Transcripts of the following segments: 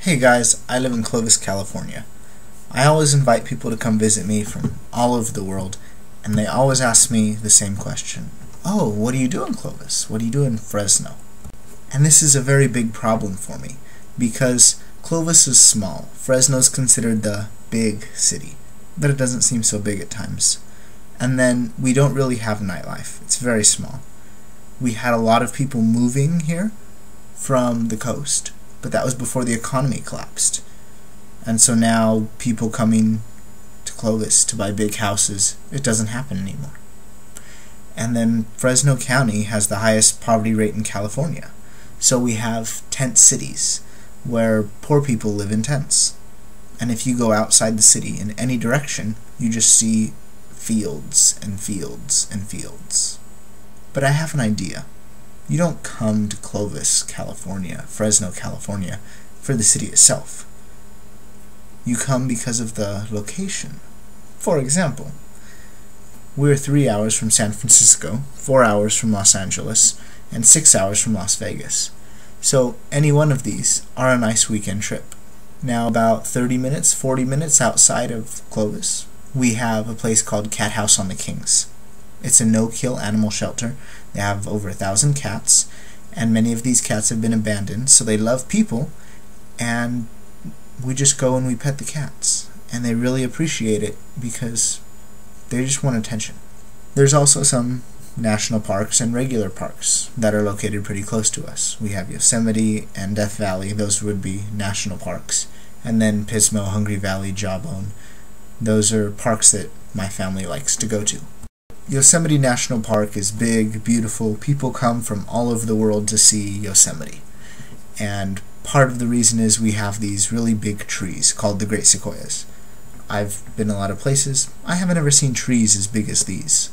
Hey guys, I live in Clovis, California. I always invite people to come visit me from all over the world, and they always ask me the same question. Oh, what do you do in Clovis? What do you do in Fresno? And this is a very big problem for me, because Clovis is small. Fresno is considered the big city, but it doesn't seem so big at times. And then we don't really have nightlife. It's very small. We had a lot of people moving here from the coast, but that was before the economy collapsed. And so now people coming to Clovis to buy big houses, it doesn't happen anymore. And then Fresno County has the highest poverty rate in California. So we have tent cities where poor people live in tents. And if you go outside the city in any direction, you just see fields and fields and fields. But I have an idea. You don't come to Clovis, California, Fresno, California, for the city itself. You come because of the location. For example, we're 3 hours from San Francisco, 4 hours from Los Angeles, and 6 hours from Las Vegas. So any one of these are a nice weekend trip. Now about 30 minutes, 40 minutes outside of Clovis, we have a place called Cat House on the Kings. It's a no-kill animal shelter. They have over 1,000 cats, and many of these cats have been abandoned, so they love people, and we just go and we pet the cats, and they really appreciate it because they just want attention. There's also some national parks and regular parks that are located pretty close to us. We have Yosemite and Death Valley. Those would be national parks. And then Pismo, Hungry Valley, Jawbone. Those are parks that my family likes to go to. Yosemite National Park is big, beautiful. People come from all over the world to see Yosemite. And part of the reason is we have these really big trees called the Great Sequoias. I've been a lot of places. I haven't ever seen trees as big as these.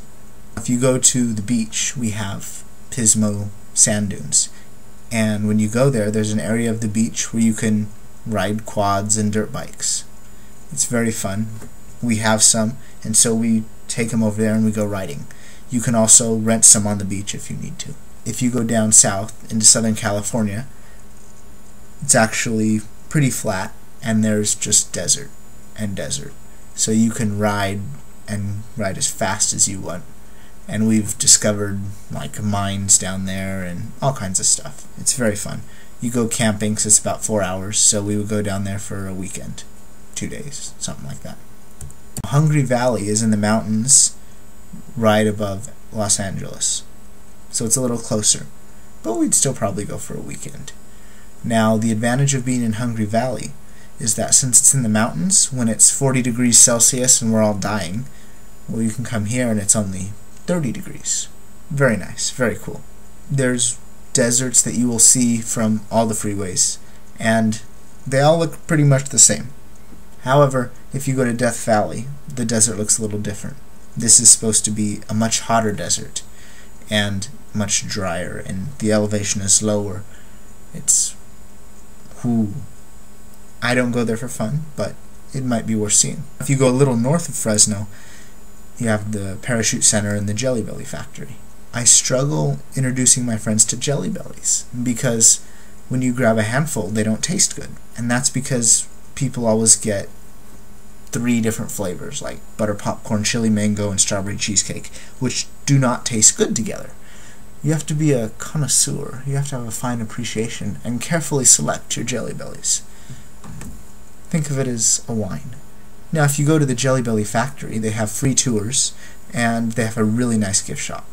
If you go to the beach, we have Pismo sand dunes. And when you go there, there's an area of the beach where you can ride quads and dirt bikes. It's very fun. We have some, and so we take them over there and we go riding. You can also rent some on the beach if you need to. If you go down south into Southern California, it's actually pretty flat, and there's just desert and desert. So you can ride as fast as you want. And we've discovered like mines down there and all kinds of stuff. It's very fun. You go camping because it's about 4 hours, so we would go down there for a weekend, 2 days, something like that. Hungry Valley is in the mountains right above Los Angeles, so it's a little closer, but we'd still probably go for a weekend. Now, the advantage of being in Hungry Valley is that since it's in the mountains, when it's 40 degrees Celsius and we're all dying, well, you can come here and it's only 30 degrees. Very nice, very cool. There's deserts that you will see from all the freeways, and they all look pretty much the same. However, if you go to Death Valley, the desert looks a little different. This is supposed to be a much hotter desert and much drier, and the elevation is lower. It's I don't go there for fun, but it might be worth seeing. If you go a little north of Fresno, you have the Parachute Center and the Jelly Belly Factory. I struggle introducing my friends to Jelly Bellies because when you grab a handful, they don't taste good, and that's because people always get 3 different flavors, like butter popcorn, chili mango, and strawberry cheesecake, which do not taste good together. You have to be a connoisseur. You have to have a fine appreciation and carefully select your Jelly Bellies. Think of it as a wine. Now, if you go to the Jelly Belly Factory, they have free tours, and they have a really nice gift shop.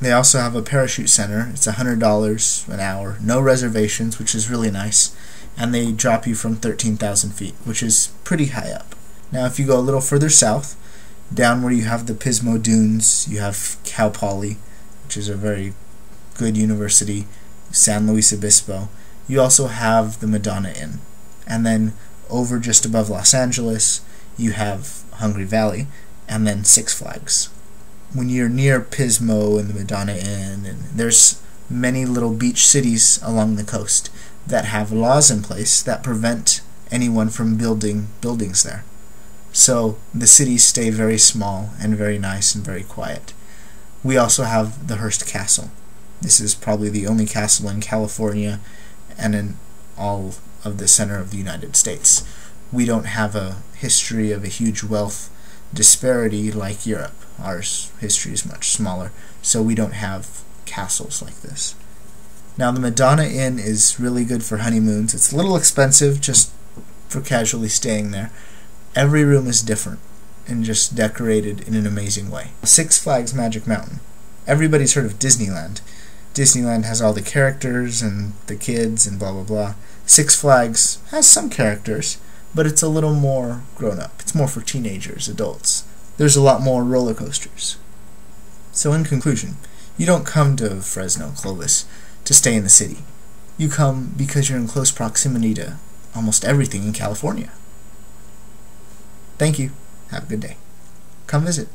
They also have a Parachute Center. It's $100 an hour, no reservations, which is really nice, and they drop you from 13,000 feet, which is pretty high up. Now, if you go a little further south, down where you have the Pismo Dunes, you have Cal Poly, which is a very good university, San Luis Obispo. You also have the Madonna Inn. And then over just above Los Angeles, you have Hungry Valley, and then Six Flags. When you're near Pismo and the Madonna Inn, and there's many little beach cities along the coast that have laws in place that prevent anyone from building buildings there. So the cities stay very small and very nice and very quiet. We also have the Hearst Castle. This is probably the only castle in California and in all of the center of the United States. We don't have a history of a huge wealth disparity like Europe. Our history is much smaller, so we don't have castles like this. Now, the Madonna Inn is really good for honeymoons. It's a little expensive just for casually staying there. Every room is different and just decorated in an amazing way. Six Flags Magic Mountain. Everybody's heard of Disneyland. Disneyland has all the characters and the kids and blah blah blah. Six Flags has some characters, but it's a little more grown up. It's more for teenagers, adults. There's a lot more roller coasters. So in conclusion, you don't come to Fresno, Clovis, to stay in the city. You come because you're in close proximity to almost everything in California. Thank you. Have a good day. Come visit.